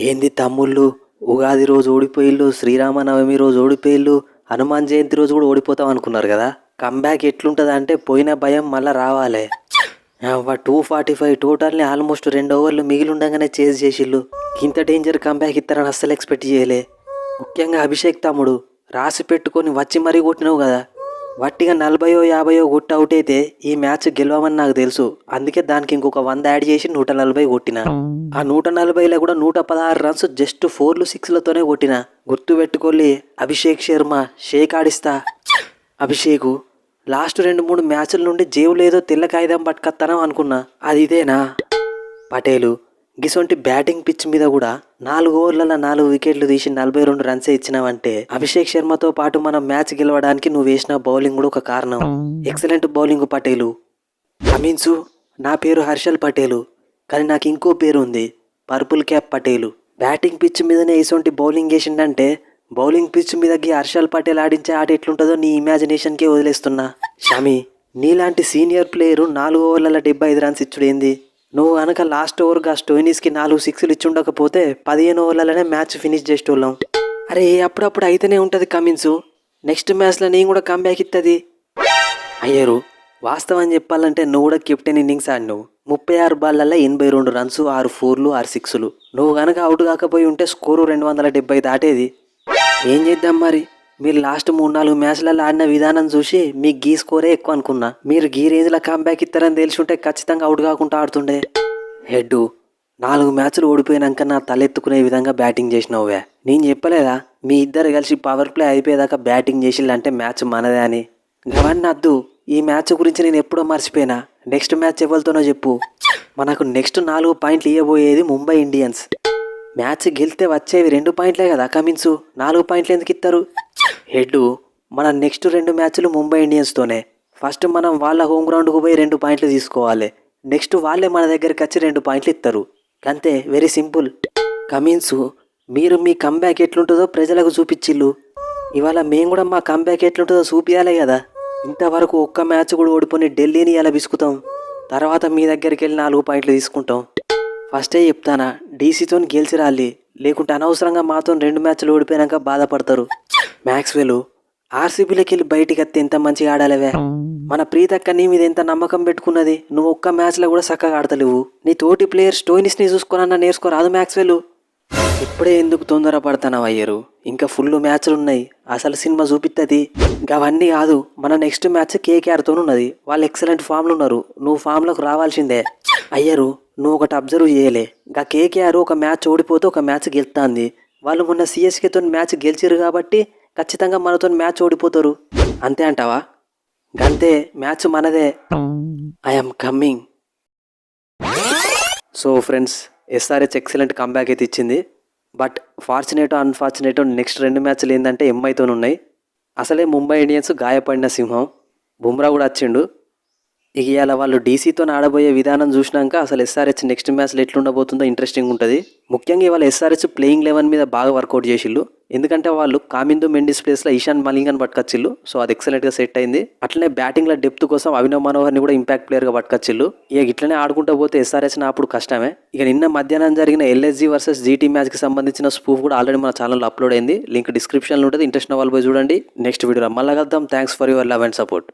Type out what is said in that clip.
ఏంది తమ్ముళ్ళు, ఉగాది రోజు ఓడిపోయిళ్ళు, శ్రీరామనవమి రోజు ఓడిపోయిళ్ళు, హనుమాన్ జయంతి రోజు కూడా ఓడిపోతాం అనుకున్నారు కదా. కంబ్యాక్ ఎట్లుంటుంది అంటే పోయిన భయం మళ్ళీ రావాలి. 245 టోటల్ని ఆల్మోస్ట్ 2 ఓవర్లు మిగిలి ఉండగానే చేజ్ చేసిళ్ళు. ఇంత డేంజర్ కంబ్యాక్ ఇస్తారని అస్సలు ఎక్స్పెక్ట్ చేయలే. ముఖ్యంగా అభిషేక్ తమ్ముడు రాసి పెట్టుకొని వచ్చి మరీ కొట్టినావు కదా. వట్టిగా 40 50 కొట్టి అవుట్ అయితే ఈ మ్యాచ్ గెలవమని నాకు తెలుసు. అందుకే దానికి ఇంకొక 100 యాడ్ చేసి 140 కొట్టిన. ఆ 140లో కూడా 116 రన్స్ జస్ట్ 4లు 6లతోనే కొట్టిన. గుర్తు పెట్టుకోలే, అభిషేక్ శర్మ షేక్ ఆడిస్తా. అభిషేకు లాస్ట్ 2-3 మ్యాచ్ల నుండి జేబులో ఏదో తెల్ల కాగితం పట్టుకొస్తానం అనుకున్నా, అది ఇదేనా? పటేలు గిసొంటి బ్యాటింగ్ పిచ్ మీద కూడా 4 ఓవర్లలో 4 వికెట్లు తీసి 42 రన్సే ఇచ్చినావంటే అభిషేక్ శర్మతో పాటు మనం మ్యాచ్ గెలవడానికి నువ్వు వేసిన బౌలింగ్ కూడా ఒక కారణం. Excellent bowling Patel. కమిన్సు, నా పేరు హర్షల్ పటేలు, కానీ నాకు ఇంకో పేరు ఉంది, purple cap Patel. Batting pitch మీదనే ఇసొంటి బౌలింగ్ వేసిందంటే బౌలింగ్ పిచ్ మీదకి హర్షల్ పటేల్ ఆడించే ఆట ఎట్లుంటుందో నీ ఇమాజినేషన్కే వదిలేస్తున్నా. షమి, నీలాంటి సీనియర్ ప్లేయరు 4 ఓవర్లలో 75 రన్స్ ఇచ్చుడేంది? నువ్వు కనుక లాస్ట్ ఓవర్గా స్టోయినిస్కి 4 6లు ఇచ్చుండకపోతే 15 ఓవర్లలోనే మ్యాచ్ ఫినిష్ చేసేటోళ్ళం. అరే అప్పుడప్పుడు అయితేనే ఉంటుంది కమిన్సు, నెక్స్ట్ మ్యాచ్లో నేను కూడా కంబ్యాక్ ఇస్తుంది. అయ్యారు, వాస్తవం చెప్పాలంటే నువ్వు కూడా కెప్టెన్ ఇన్నింగ్స్ ఆడినావు. 36 బాళ్ళల్లో 82 రన్స్, 6 4లు 6 6లు. నువ్వు కనుక అవుట్ కాకపోయి ఉంటే స్కోరు 270 దాటేది. ఏం చేద్దాం మరి, మీరు లాస్ట్ 3-4 మ్యాచ్లలో ఆడిన విధానం చూసి మీకు గీ స్కోరే ఎక్కువ అనుకున్నా. మీరు గీ రేంజ్లో కంబ్యాక్ ఇస్తారని తెలిసి ఉంటే ఖచ్చితంగా అవుట్ కాకుండా ఆడుతుండే. హెడ్డు 4 మ్యాచ్లు ఓడిపోయినాక నా తలెత్తుకునే విధంగా బ్యాటింగ్ చేసినావువే. నేను చెప్పలేదా మీ ఇద్దరు కలిసి పవర్ ప్లే అయిపోయేదాకా బ్యాటింగ్ చేసిల్లంటే మ్యాచ్ మనదే అని? గవన్నీ అద్దు, ఈ మ్యాచ్ గురించి నేను ఎప్పుడో మర్చిపోయినా. నెక్స్ట్ మ్యాచ్ ఎవరితోనో చెప్పు. మనకు నెక్స్ట్ 4 పాయింట్లు ఇవ్వబోయేది ముంబై ఇండియన్స్. మ్యాచ్ గెలిస్తే వచ్చేవి 2 పాయింట్లే కదా కమిన్సు, 4 పాయింట్లు ఎందుకు ఇస్తారు? హెడ్డు, మన నెక్స్ట్ 2 మ్యాచ్లు ముంబై ఇండియన్స్తోనే. ఫస్ట్ మనం వాళ్ళ హోమ్ గ్రౌండ్కు పోయి 2 పాయింట్లు తీసుకోవాలి. నెక్స్ట్ వాళ్ళే మన దగ్గరికి వచ్చి 2 పాయింట్లు ఇస్తారు. అంతే, వెరీ సింపుల్. కమిన్సు, మీరు మీ కంబ్యాక్ ఎట్లుంటుందో ప్రజలకు చూపించిల్లు. ఇవాళ మేము కూడా మా కంబ్యాక్ ఎట్లుంటుందో చూపించాలే కదా. ఇంతవరకు ఒక్క మ్యాచ్ కూడా ఓడిపోయి ఢిల్లీని ఇలా బిసుకుతాం. తర్వాత మీ దగ్గరికి వెళ్ళి 4 పాయింట్లు తీసుకుంటాం. ఫస్టే చెప్తానా, డీసీతో గెలిచి రాలి, లేకుంటే అనవసరంగా మాతో 2 మ్యాచ్లు ఓడిపోయాక బాధపడతారు. మ్యాక్స్వెల్, ఆర్సీబీలోకి వెళ్ళి బయటికి వస్తే ఎంత మంచిగా ఆడాలవే. మన ప్రీతక్క నీ మీద ఎంత నమ్మకం పెట్టుకున్నది, నువ్వు ఒక్క మ్యాచ్లో కూడా చక్కగా ఆడతలేవు. నీ తోటి ప్లేయర్ స్టోయినిస్ని చూసుకున్నా నేర్చుకోరాదు మ్యాక్స్వెల్. ఇప్పుడే ఎందుకు తొందరపడతావు అయ్యారు, ఇంకా ఫుల్ మ్యాచ్లు ఉన్నాయి, అసలు సినిమా చూపిస్తుంది. అవన్నీ కాదు, మన నెక్స్ట్ మ్యాచ్ కేకేఆర్తో ఉన్నది. వాళ్ళు ఎక్సలెంట్ ఫామ్లు ఉన్నారు, నువ్వు ఫామ్లోకి రావాల్సిందే. అయ్యారు, నువ్వు ఒకటి అబ్జర్వ్ చేయలే, గా కేకేఆర్ ఒక మ్యాచ్ ఓడిపోతే ఒక మ్యాచ్ గెలుస్తుంది. వాళ్ళు మొన్న సిఎస్కేతో మ్యాచ్ గెలిచిరు కాబట్టి ఖచ్చితంగా మనతో మ్యాచ్ ఓడిపోతారు. అంతే అంటావా? గంతే, మ్యాచ్ మనదే. I'm coming. So friends, SRH excellent comeback అయితే ఇచ్చింది. బట్ ఫార్చునేటో అన్ఫార్చునేటో నెక్స్ట్ 2 మ్యాచ్లు ఏంటంటే ఎంఐతో ఉన్నాయి. అసలే ముంబై ఇండియన్స్ గాయపడిన సింహం, బుమ్రా కూడా వచ్చిండు. ఇక ఇవాళ వాళ్ళు డీసీతో ఆడబోయే విధానం చూసినాక అసలు ఎస్ఆర్హెచ్ నెక్స్ట్ మ్యాచ్లో ఎట్లుండబోతుందో ఇంట్రెస్టింగ్ ఉంటుంది. ముఖ్యంగా ఇవాళ ఎస్ఆర్హెచ్ ప్లేయింగ్ 11 మీద బాగా వర్కౌట్ చేసిళ్ళు. ఎందుకంటే వాళ్ళు కామిందు మెండిస్ ప్లేస్లో ఇషాన్ మలింగన్ పట్టుకొచ్చిళ్ళు. సో అది ఎక్సలెంట్గా సెట్ అయింది. అట్లనే బ్యాటింగ్లో డెప్త్ కోసం అభినవ్ మనోహర్ని కూడా ఇంపాక్ట్ ప్లేయర్గా పట్టుకొచ్చిళ్ళు. ఇక ఇట్లనే ఆడుకుంటూ పోతే ఎస్ఆర్హెచ్ అప్పుడు కష్టమే. ఇక నిన్న మధ్యాహ్నం జరిగిన ఎల్ఎస్జీ వర్సెస్ జీటీ మ్యాచ్కి సంబంధించిన స్పూఫ్ కూడా ఆల్రెడీ మన ఛానల్లో అప్లోడ్ అయింది. లింక్ డిస్క్రిప్షన్లో ఉంటుంది, ఇంట్రెస్ట్ ఉన్న వాళ్ళు పోయి చూడండి. నెక్స్ట్ వీడియోలో మళ్ళీ కలుద్దాం. Thanks for your love and support.